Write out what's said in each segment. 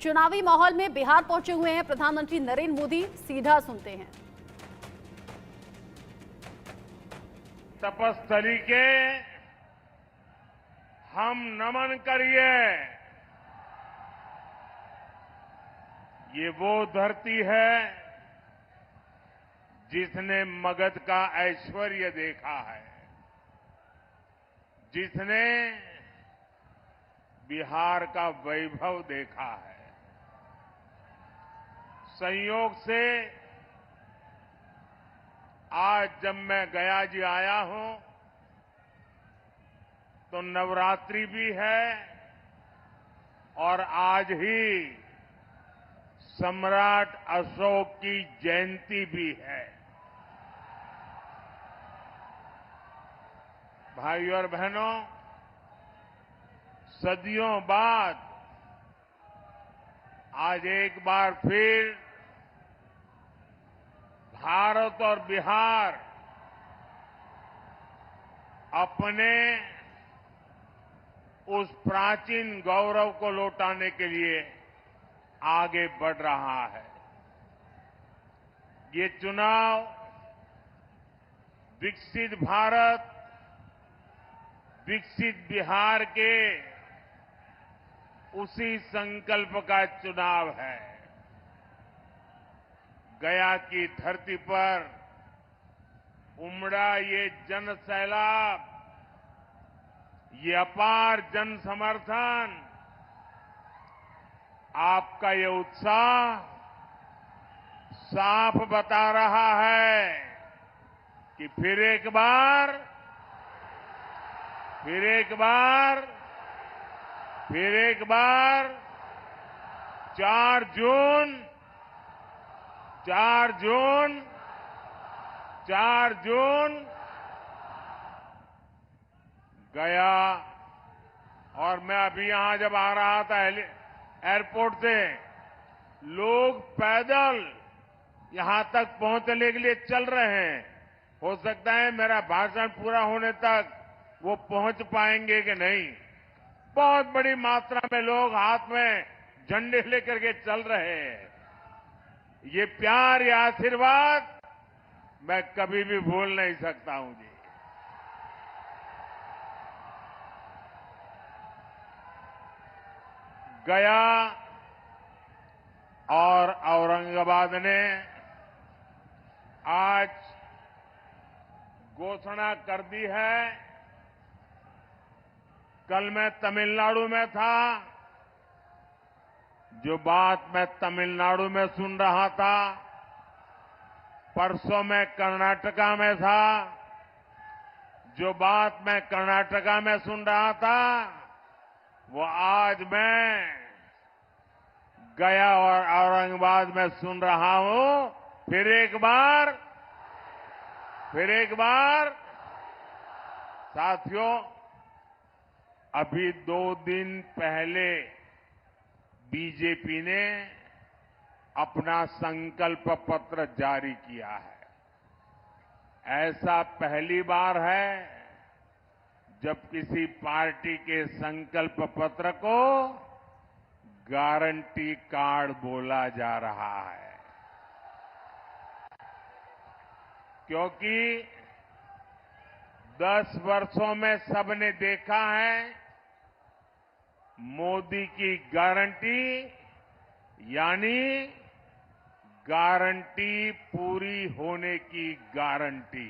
चुनावी माहौल में बिहार पहुंचे हुए हैं प्रधानमंत्री नरेंद्र मोदी। सीधा सुनते हैं। तपस्थली के हम नमन करिए। ये वो धरती है जिसने मगध का ऐश्वर्य देखा है, जिसने बिहार का वैभव देखा है। संयोग से आज जब मैं गया जी आया हूं तो नवरात्रि भी है और आज ही सम्राट अशोक की जयंती भी है। भाइयों और बहनों, सदियों बाद आज एक बार फिर भारत और बिहार अपने उस प्राचीन गौरव को लौटाने के लिए आगे बढ़ रहा है। ये चुनाव विकसित भारत, विकसित बिहार के उसी संकल्प का चुनाव है। गया की धरती पर उमड़ा ये जन सैलाब, ये अपार जन समर्थन, आपका ये उत्साह साफ बता रहा है कि फिर एक बार 4 जून गया। और मैं अभी यहां जब आ रहा था एयरपोर्ट से, लोग पैदल यहां तक पहुंचने के लिए चल रहे हैं। हो सकता है मेरा भाषण पूरा होने तक वो पहुंच पाएंगे कि नहीं। बहुत बड़ी मात्रा में लोग हाथ में झंडे लेकर के चल रहे हैं। ये प्यार, ये आशीर्वाद मैं कभी भी भूल नहीं सकता हूं जी। गया और औरंगाबाद ने आज घोषणा कर दी है। कल मैं तमिलनाडु में था, जो बात मैं तमिलनाडु में सुन रहा था, परसों मैं कर्नाटका में था, जो बात मैं कर्नाटका में सुन रहा था, वो आज मैं गया और औरंगाबाद में सुन रहा हूं। फिर एक बार साथियों, अभी 2 दिन पहले बीजेपी ने अपना संकल्प पत्र जारी किया है। ऐसा पहली बार है जब किसी पार्टी के संकल्प पत्र को गारंटी कार्ड बोला जा रहा है, क्योंकि 10 वर्षों में सबने देखा है मोदी की गारंटी यानी गारंटी पूरी होने की गारंटी।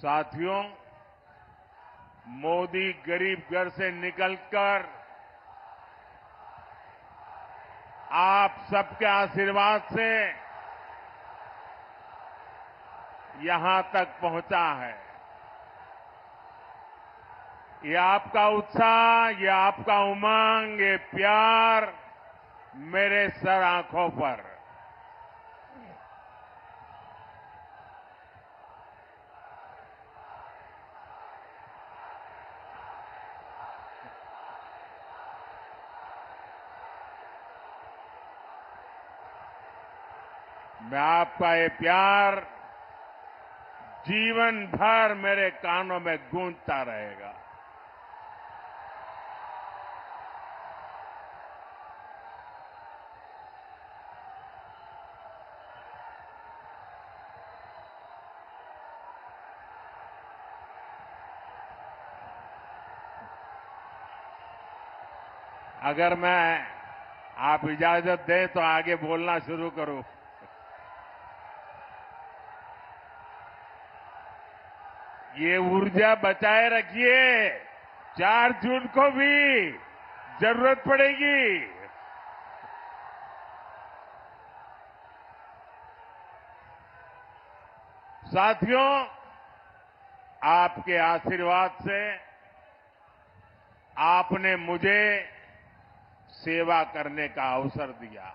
साथियों, मोदी गरीब घर से निकलकर आप सबके आशीर्वाद से यहां तक पहुंचा है। ये आपका उत्साह, ये आपका उमंग, ये प्यार मेरे सर आंखों पर। मैं आपका ये प्यार जीवन भर मेरे कानों में गूंजता रहेगा। अगर मैं आप इजाजत दें तो आगे बोलना शुरू करूं। ये ऊर्जा बचाए रखिए, 4 जून को भी जरूरत पड़ेगी। साथियों, आपके आशीर्वाद से आपने मुझे सेवा करने का अवसर दिया।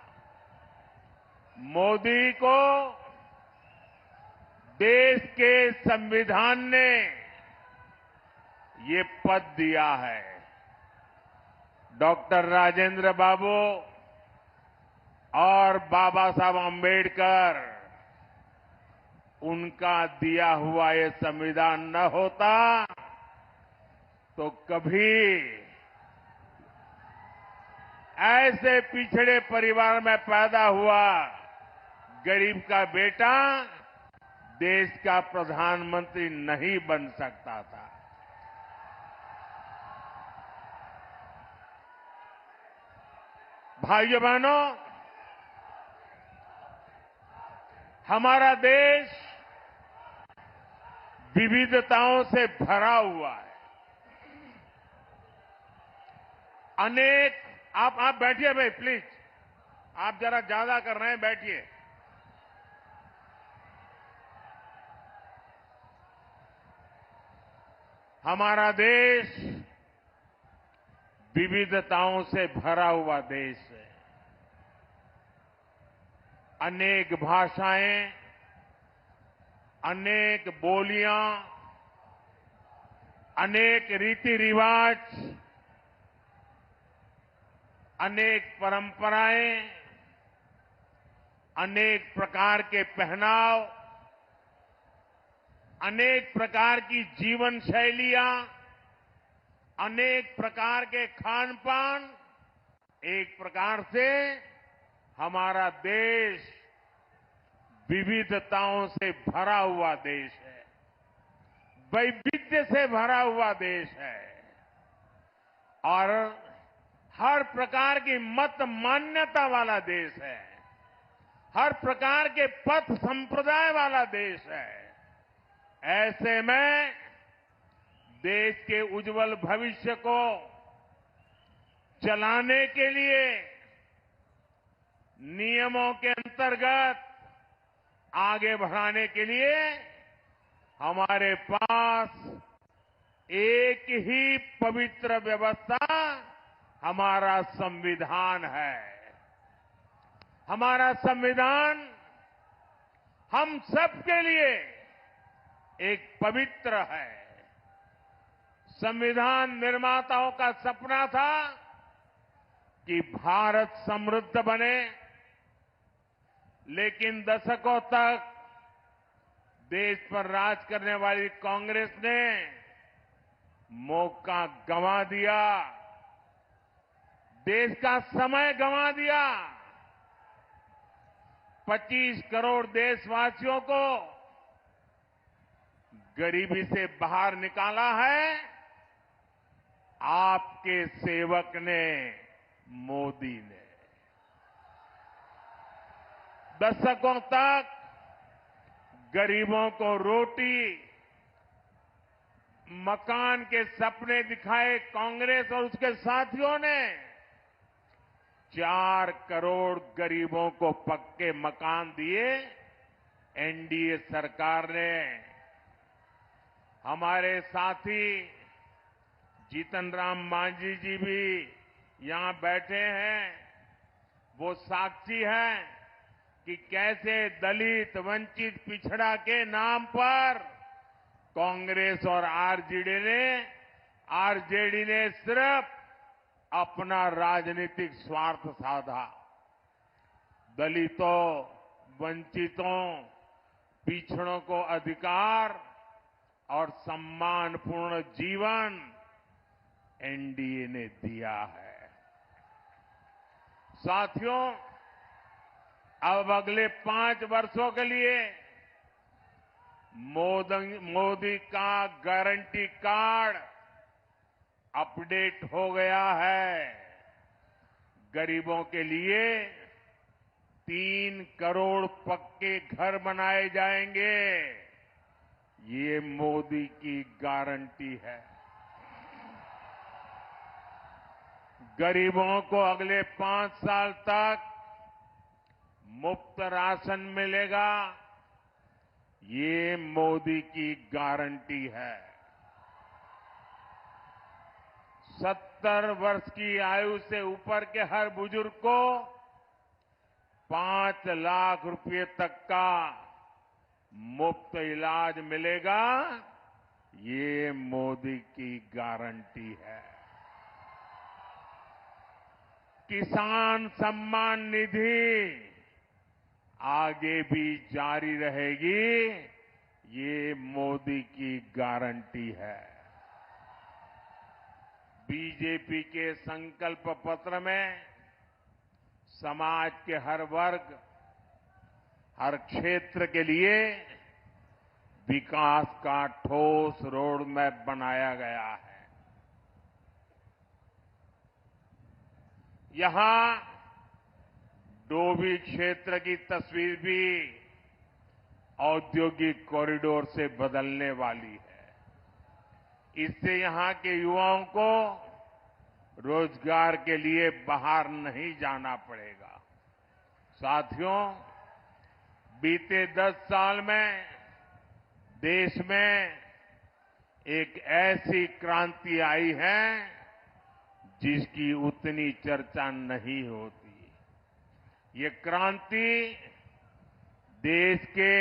मोदी को देश के संविधान ने ये पद दिया है। डॉक्टर राजेंद्र बाबू और बाबा साहब अंबेडकर, उनका दिया हुआ ये संविधान न होता तो कभी ऐसे पिछड़े परिवार में पैदा हुआ गरीब का बेटा देश का प्रधानमंत्री नहीं बन सकता था। भाइयों बहनों, हमारा देश विविधताओं से भरा हुआ है। अनेक आप बैठिए भाई, प्लीज। आप जरा ज्यादा कर रहे हैं, बैठिए। हमारा देश विविधताओं से भरा हुआ देश है। अनेक भाषाएं, अनेक बोलियां, अनेक रीति रिवाज, अनेक परंपराएं, अनेक प्रकार के पहनाव, अनेक प्रकार की जीवन शैलियां, अनेक प्रकार के खान पान, एक प्रकार से हमारा देश विविधताओं से भरा हुआ देश है, वैविध्य से भरा हुआ देश है और हर प्रकार की मत मान्यता वाला देश है, हर प्रकार के पथ संप्रदाय वाला देश है। ऐसे में देश के उज्जवल भविष्य को चलाने के लिए नियमों के अंतर्गत आगे बढ़ाने के लिए हमारे पास एक ही पवित्र व्यवस्था, हमारा संविधान है। हमारा संविधान हम सबके लिए एक पवित्र है। संविधान निर्माताओं का सपना था कि भारत समृद्ध बने, लेकिन दशकों तक देश पर राज करने वाली कांग्रेस ने मौका गंवा दिया, देश का समय गंवा दिया। 25 करोड़ देशवासियों को गरीबी से बाहर निकाला है आपके सेवक ने, मोदी ने। दशकों तक गरीबों को रोटी, मकान के सपने दिखाए कांग्रेस और उसके साथियों ने 4 करोड़ गरीबों को पक्के मकान दिए एनडीए सरकार ने। हमारे साथी जीतन राम मांझी जी भी यहां बैठे हैं, वो साक्षी हैं कि कैसे दलित, वंचित, पिछड़ा के नाम पर कांग्रेस और आरजेडी ने सिर्फ अपना राजनीतिक स्वार्थ साधा। दलितों, वंचितों, पिछड़ों को अधिकार और सम्मानपूर्ण जीवन एनडीए ने दिया है। साथियों, अब अगले 5 वर्षों के लिए मोदी का गारंटी कार्ड अपडेट हो गया है। गरीबों के लिए 3 करोड़ पक्के घर बनाए जाएंगे। ये मोदी की गारंटी है। गरीबों को अगले 5 साल तक मुफ्त राशन मिलेगा। ये मोदी की गारंटी है। 70 वर्ष की आयु से ऊपर के हर बुजुर्ग को 5 लाख रुपए तक का मुफ्त इलाज मिलेगा। ये मोदी की गारंटी है। किसान सम्मान निधि आगे भी जारी रहेगी। ये मोदी की गारंटी है। बीजेपी के संकल्प पत्र में समाज के हर वर्ग, हर क्षेत्र के लिए विकास का ठोस रोड मैप बनाया गया है। यहां डोभी क्षेत्र की तस्वीर भी औद्योगिक कॉरिडोर से बदलने वाली है। इससे यहां के युवाओं को रोजगार के लिए बाहर नहीं जाना पड़ेगा। साथियों, बीते 10 साल में देश में एक ऐसी क्रांति आई है जिसकी उतनी चर्चा नहीं होती। ये क्रांति देश के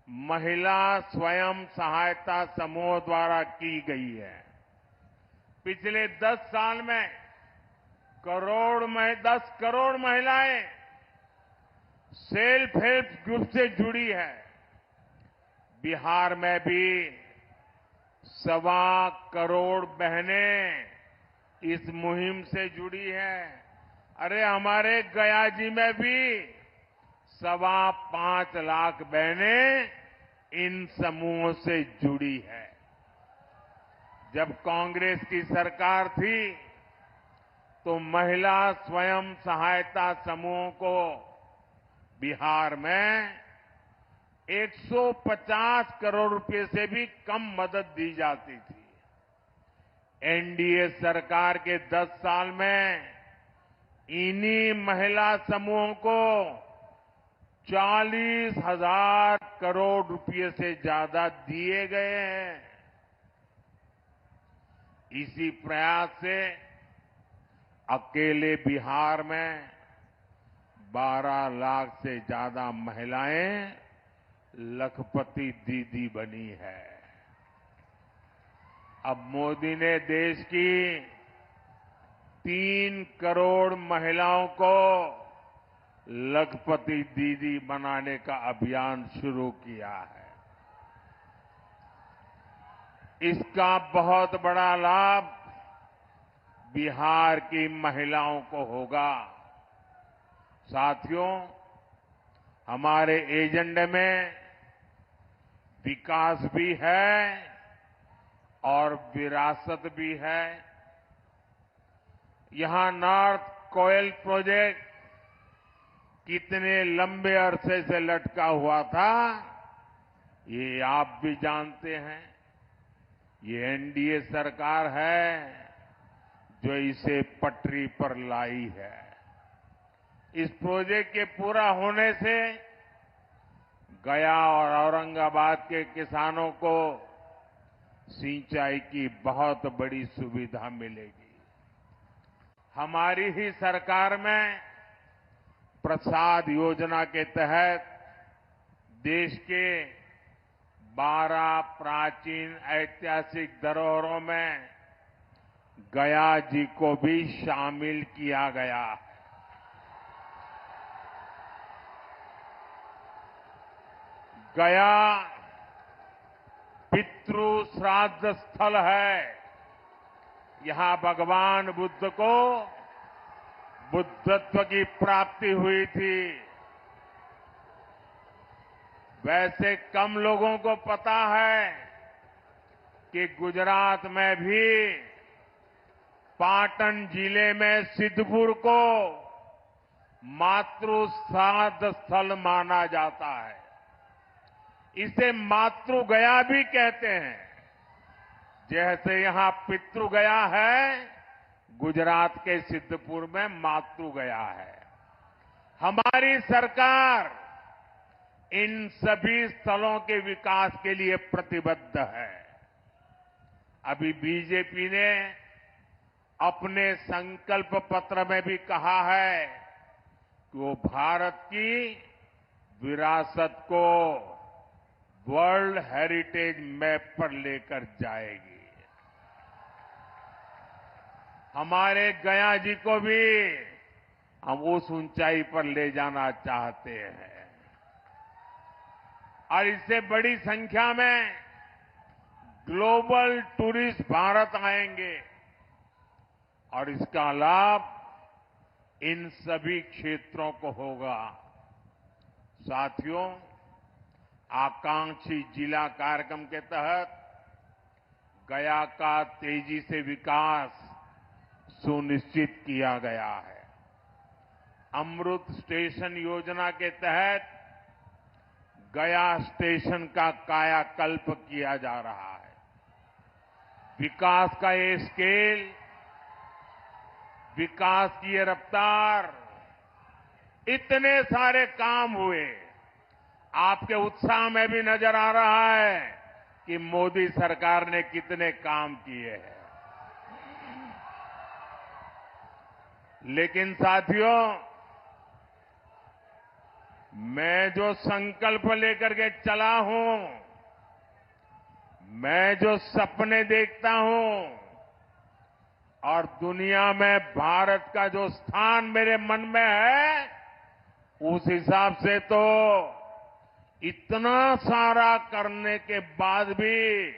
महिला स्वयं सहायता समूह द्वारा की गई है। पिछले 10 साल में 10 करोड़ महिलाएं सेल्फ हेल्प ग्रुप से जुड़ी है। बिहार में भी 1.25 करोड़ बहनें इस मुहिम से जुड़ी है। अरे हमारे गया जी में भी 5.25 लाख बहनें इन समूहों से जुड़ी है। जब कांग्रेस की सरकार थी तो महिला स्वयं सहायता समूहों को बिहार में 150 करोड़ रुपए से भी कम मदद दी जाती थी। एनडीए सरकार के 10 साल में इन्हीं महिला समूहों को 40,000 करोड़ रुपए से ज्यादा दिए गए हैं। इसी प्रयास से अकेले बिहार में 12 लाख से ज्यादा महिलाएं लखपति दीदी बनी है। अब मोदी ने देश की 3 करोड़ महिलाओं को लखपति दीदी बनाने का अभियान शुरू किया है। इसका बहुत बड़ा लाभ बिहार की महिलाओं को होगा। साथियों, हमारे एजेंडे में विकास भी है और विरासत भी है। यहां नॉर्थ कोयल प्रोजेक्ट कितने लंबे अरसे से लटका हुआ था, ये आप भी जानते हैं। ये एनडीए सरकार है जो इसे पटरी पर लाई है। इस प्रोजेक्ट के पूरा होने से गया और औरंगाबाद के किसानों को सिंचाई की बहुत बड़ी सुविधा मिलेगी। हमारी ही सरकार में प्रसाद योजना के तहत देश के 12 प्राचीन ऐतिहासिक धरोहरों में गया जी को भी शामिल किया गया है। गया पितृ श्राद्ध स्थल है। यहां भगवान बुद्ध को बुद्धत्व की प्राप्ति हुई थी। वैसे कम लोगों को पता है कि गुजरात में भी पाटन जिले में सिद्धपुर को मातृ श्राद्ध स्थल माना जाता है। इसे मातृ गया भी कहते हैं। जैसे यहां पितृ गया है, गुजरात के सिद्धपुर में मातृ गया है। हमारी सरकार इन सभी स्थलों के विकास के लिए प्रतिबद्ध है। अभी बीजेपी ने अपने संकल्प पत्र में भी कहा है कि वो भारत की विरासत को वर्ल्ड हेरिटेज मैप पर लेकर जाएगी। हमारे गया जी को भी हम उस ऊंचाई पर ले जाना चाहते हैं और इससे बड़ी संख्या में ग्लोबल टूरिस्ट भारत आएंगे और इसका लाभ इन सभी क्षेत्रों को होगा। साथियों, आकांक्षी जिला कार्यक्रम के तहत गया का तेजी से विकास सुनिश्चित किया गया है। अमृत स्टेशन योजना के तहत गया स्टेशन का कायाकल्प किया जा रहा है। विकास का ये स्केल, विकास की ये रफ्तार, इतने सारे काम हुए, आपके उत्साह में भी नजर आ रहा है कि मोदी सरकार ने कितने काम किए हैं। लेकिन साथियों, मैं जो संकल्प लेकर के चला हूं, मैं जो सपने देखता हूं और दुनिया में भारत का जो स्थान मेरे मन में है, उस हिसाब से तो इतना सारा करने के बाद भी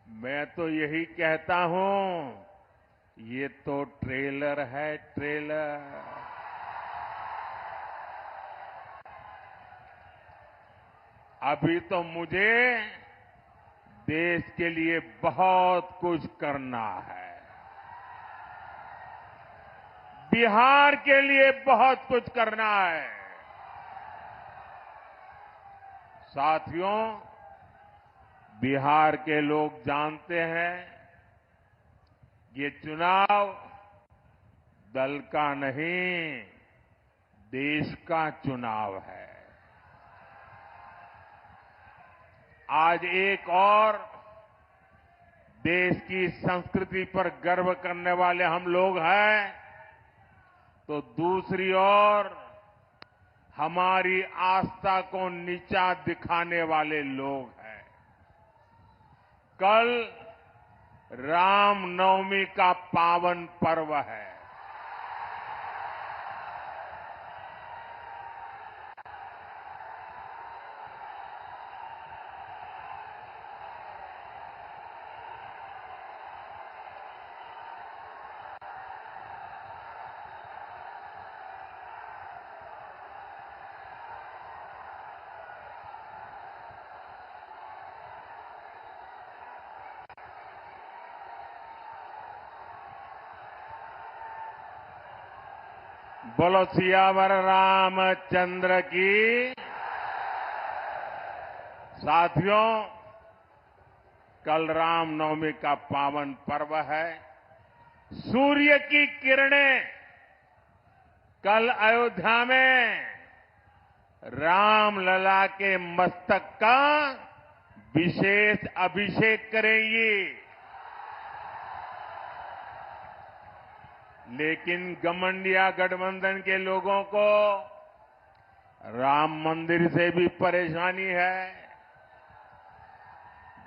मैं तो यही कहता हूं, ये तो ट्रेलर है, ट्रेलर। अभी तो मुझे देश के लिए बहुत कुछ करना है। बिहार के लिए बहुत कुछ करना है। साथियों, बिहार के लोग जानते हैं, ये चुनाव दल का नहीं, देश का चुनाव है। आज एक और देश की संस्कृति पर गर्व करने वाले हम लोग हैं, तो दूसरी ओर हमारी आस्था को नीचा दिखाने वाले लोग हैं। कल रामनवमी का पावन पर्व है। बोलो सियावर रामचंद्र की। साथियों, कल रामनवमी का पावन पर्व है। सूर्य की किरणें कल अयोध्या में रामलला के मस्तक का विशेष अभिषेक करेंगी। लेकिन घमंडिया गठबंधन के लोगों को राम मंदिर से भी परेशानी है।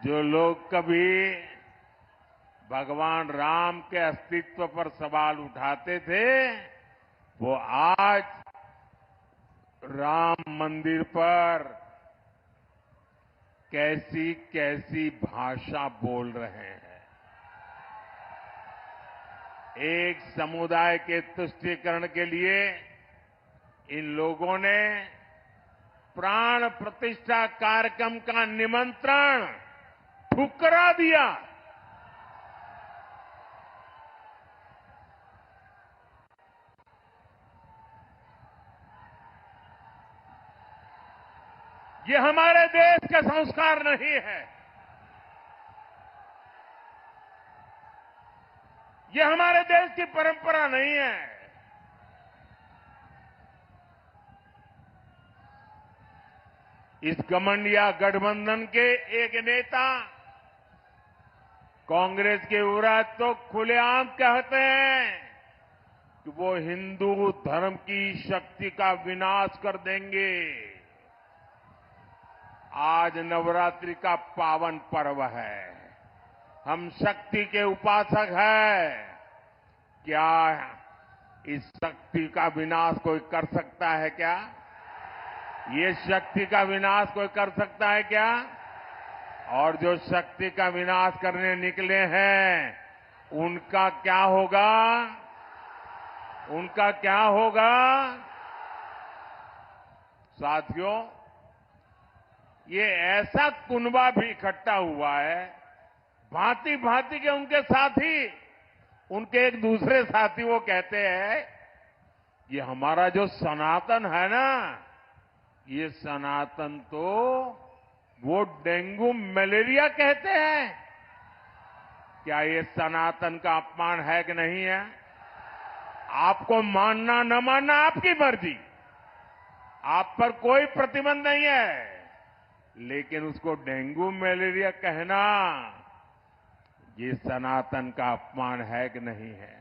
जो लोग कभी भगवान राम के अस्तित्व पर सवाल उठाते थे, वो आज राम मंदिर पर कैसी कैसी भाषा बोल रहे हैं। एक समुदाय के तुष्टीकरण के लिए इन लोगों ने प्राण प्रतिष्ठा कार्यक्रम का निमंत्रण ठुकरा दिया। ये हमारे देश का संस्कार नहीं है। ये हमारे देश की परंपरा नहीं है। इस घमंडिया गठबंधन के एक नेता कांग्रेस के विरोध तो खुलेआम कहते हैं कि वो हिंदू धर्म की शक्ति का विनाश कर देंगे। आज नवरात्रि का पावन पर्व है। हम शक्ति के उपासक हैं। क्या इस शक्ति का विनाश कोई कर सकता है क्या? ये शक्ति का विनाश कोई कर सकता है क्या? और जो शक्ति का विनाश करने निकले हैं, उनका क्या होगा? उनका क्या होगा? साथियों, ये ऐसा कुनबा भी इकट्ठा हुआ है, भांति भांति के उनके साथी, उनके एक दूसरे साथी वो कहते हैं, ये हमारा जो सनातन है ना, ये सनातन तो वो डेंगू मलेरिया कहते हैं। क्या ये सनातन का अपमान है कि नहीं है? आपको मानना न मानना आपकी मर्जी, आप पर कोई प्रतिबंध नहीं है, लेकिन उसको डेंगू मलेरिया कहना ये सनातन का अपमान है कि नहीं है?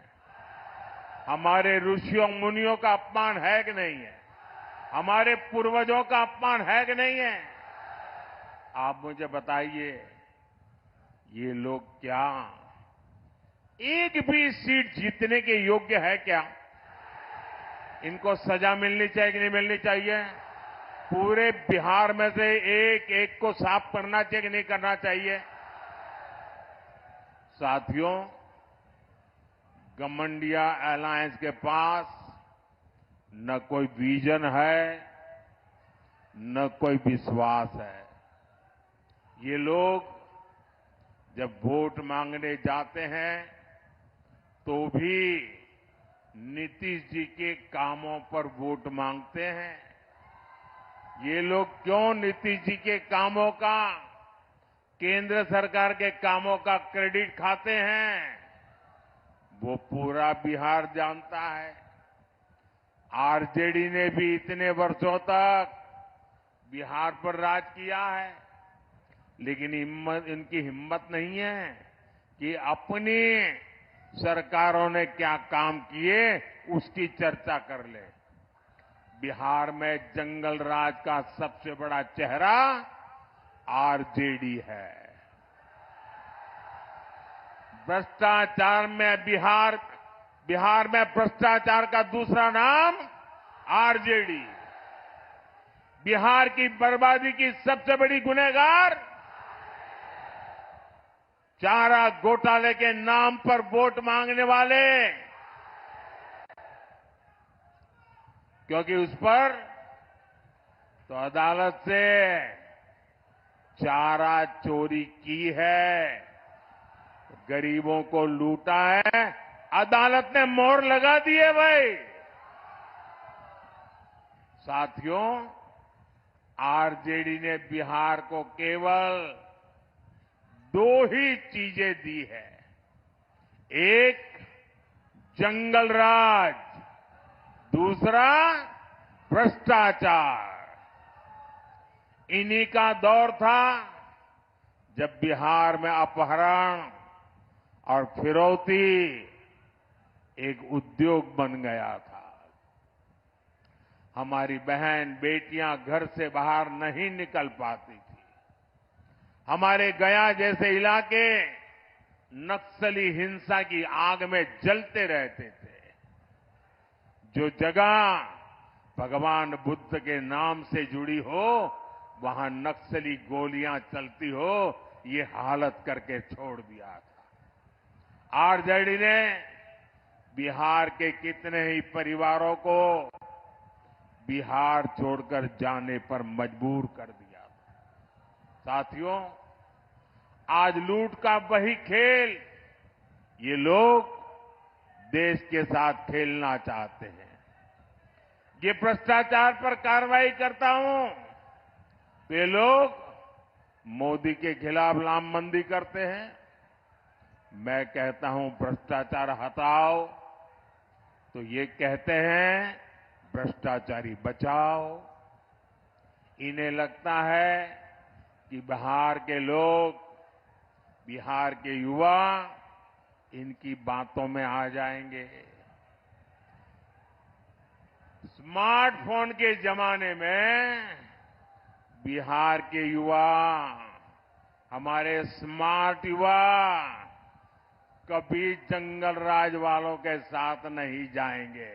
हमारे ऋषियों मुनियों का अपमान है कि नहीं है? हमारे पूर्वजों का अपमान है कि नहीं है? आप मुझे बताइए, ये लोग क्या एक भी सीट जीतने के योग्य है क्या? इनको सजा मिलनी चाहिए कि नहीं मिलनी चाहिए? पूरे बिहार में से एक एक को साफ करना चाहिए कि नहीं करना चाहिए? साथियों, घमंडिया अलायंस के पास न कोई विजन है, न कोई विश्वास है। ये लोग जब वोट मांगने जाते हैं तो भी नीतीश जी के कामों पर वोट मांगते हैं। ये लोग क्यों नीतीश जी के कामों का, केंद्र सरकार के कामों का क्रेडिट खाते हैं? वो पूरा बिहार जानता है। आरजेडी ने भी इतने वर्षों तक बिहार पर राज किया है, लेकिन इनकी हिम्मत नहीं है कि अपनी सरकारों ने क्या काम किए उसकी चर्चा कर ले। बिहार में जंगल राज का सबसे बड़ा चेहरा आरजेडी है। भ्रष्टाचार में बिहार में भ्रष्टाचार का दूसरा नाम आरजेडी। बिहार की बर्बादी की सबसे बड़ी गुनहगार चारा घोटाले के नाम पर वोट मांगने वाले, क्योंकि उस पर तो अदालत से चारा चोरी की है, गरीबों को लूटा है, अदालत ने मोहर लगा दी है भाई। साथियों, आरजेडी ने बिहार को केवल दो ही चीजें दी है। एक जंगल राज, दूसरा भ्रष्टाचार। इन्हीं का दौर था जब बिहार में अपहरण और फिरौती एक उद्योग बन गया था। हमारी बहन बेटियां घर से बाहर नहीं निकल पाती थी। हमारे गया जैसे इलाके नक्सली हिंसा की आग में जलते रहते थे। जो जगह भगवान बुद्ध के नाम से जुड़ी हो, वहां नक्सली गोलियां चलती हो, ये हालत करके छोड़ दिया था। आरजेडी ने बिहार के कितने ही परिवारों को बिहार छोड़कर जाने पर मजबूर कर दिया था। साथियों, आज लूट का वही खेल ये लोग देश के साथ खेलना चाहते हैं। ये भ्रष्टाचार पर कार्रवाई करता हूं वे लोग मोदी के खिलाफ लामबंदी करते हैं। मैं कहता हूं भ्रष्टाचार हटाओ, तो ये कहते हैं भ्रष्टाचारी बचाओ। इन्हें लगता है कि बिहार के लोग, बिहार के युवा इनकी बातों में आ जाएंगे। स्मार्टफोन के जमाने में बिहार के युवा, हमारे स्मार्ट युवा कभी जंगल राज वालों के साथ नहीं जाएंगे।